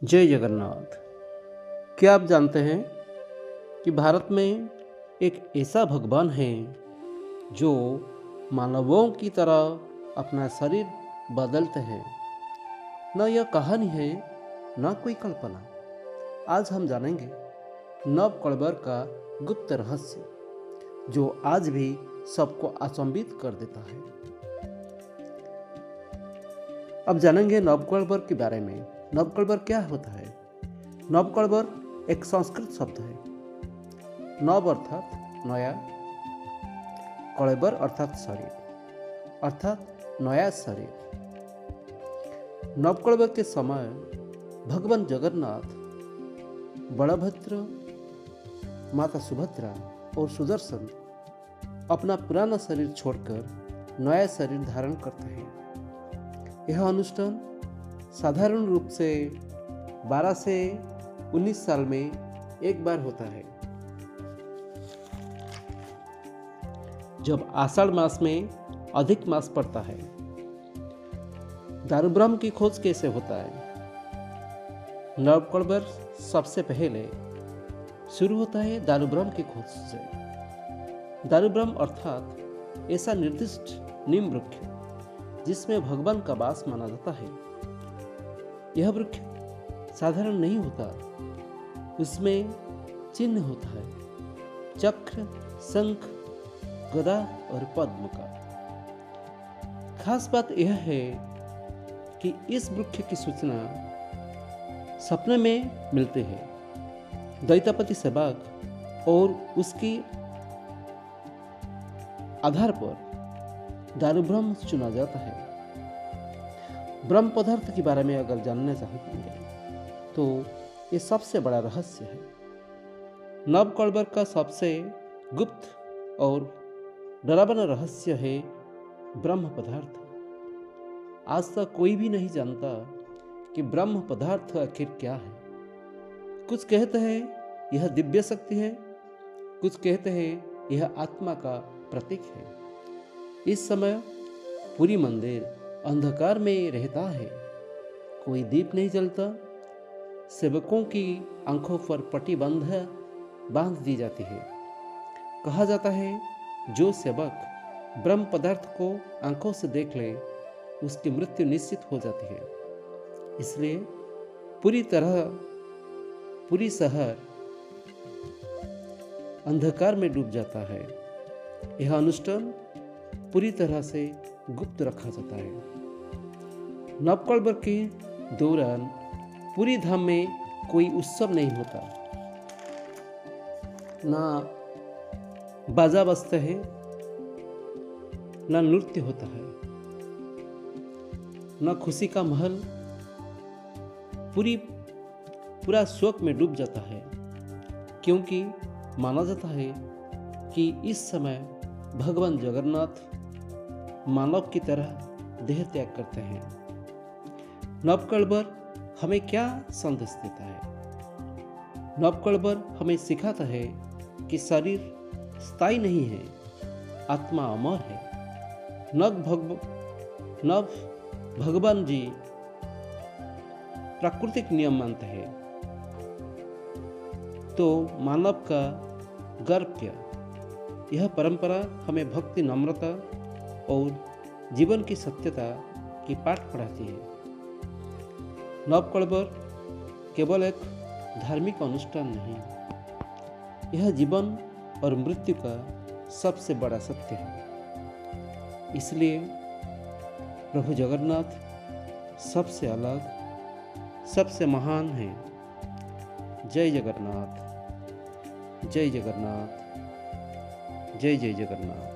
जय जगन्नाथ। क्या आप जानते हैं कि भारत में एक ऐसा भगवान है जो मानवों की तरह अपना शरीर बदलते हैं। न यह कहानी है न कोई कल्पना। आज हम जानेंगे नवकलबर का गुप्त रहस्य जो आज भी सबको अचंभित कर देता है। अब जानेंगे नवकलबर के बारे में। नवकलबर क्या होता है? नवकलबर एक संस्कृत शब्द है। नव अर्थात नया, कलेबर अर्थात शरीर, अर्थात नया शरीर। नवकलबर के समय भगवान जगन्नाथ, बलभद्र, माता सुभद्रा और सुदर्शन अपना पुराना शरीर छोड़कर नया शरीर धारण करते हैं। यह अनुष्ठान साधारण रूप से 12 से 19 साल में एक बार होता है। जब आषाढ़ मास में अधिक मास पड़ता है। दारुब्रह्म की खोज कैसे होता है? नवकलबर सबसे पहले शुरू होता है दारुब्रह्म की खोज से। दारुब्रह्म अर्थात ऐसा निर्दिष्ट नीम वृक्ष जिसमें भगवान का वास माना जाता है। यह वृक्ष साधारण नहीं होता, उसमें चिन्ह होता है, चक्र, शंख, गदा और पद्म का। खास बात यह है कि इस वृक्ष की सूचना सपने में मिलती है। दैत्यपति सेवक और उसकी आधार पर दारुब्रह्म चुना जाता है। ब्रह्म पदार्थ के बारे में अगर जानना चाहेंगे तो ये सबसे बड़ा रहस्य है। नवकलबर का सबसे गुप्त और डरावना रहस्य है ब्रह्म पदार्थ। आज तक कोई भी नहीं जानता कि ब्रह्म पदार्थ आखिर क्या है। कुछ कहते हैं यह दिव्य शक्ति है, कुछ कहते हैं यह आत्मा का प्रतीक है। इस समय पूरी मंदिर अंधकार में रहता है, कोई दीप नहीं जलता। सेवकों की आंखों पर पट्टी बांध दी जाती है। कहा जाता है जो सेवक ब्रह्म पदार्थ को आंखों से देख ले उसकी मृत्यु निश्चित हो जाती है। इसलिए पूरी शहर अंधकार में डूब जाता है। यह अनुष्ठान पूरी तरह से गुप्त रखा जाता है। नवकलबर के दौरान पूरी धाम में कोई उत्सव नहीं होता, ना बाजा बजते हैं, ना नृत्य होता है, ना खुशी का महल। पूरा शोक में डूब जाता है, क्योंकि माना जाता है कि इस समय भगवान जगन्नाथ मानव की तरह देह त्याग करते हैं। नवकलबर हमें क्या संदेश देता है? नवकलबर हमें सिखाता है कि शरीर स्थायी नहीं है, आत्मा अमर है। नव भगवान जी प्राकृतिक नियम मानते हैं, तो मानव का गर्व क्या? यह परंपरा हमें भक्ति, नम्रता और जीवन की सत्यता की पाठ पढ़ाती है। नवकलबर केवल एक धार्मिक अनुष्ठान नहीं, यह जीवन और मृत्यु का सबसे बड़ा सत्य है। इसलिए प्रभु जगन्नाथ सबसे अलग, सबसे महान है। जय जगन्नाथ, जय जगन्नाथ, जय जय जगन्नाथ।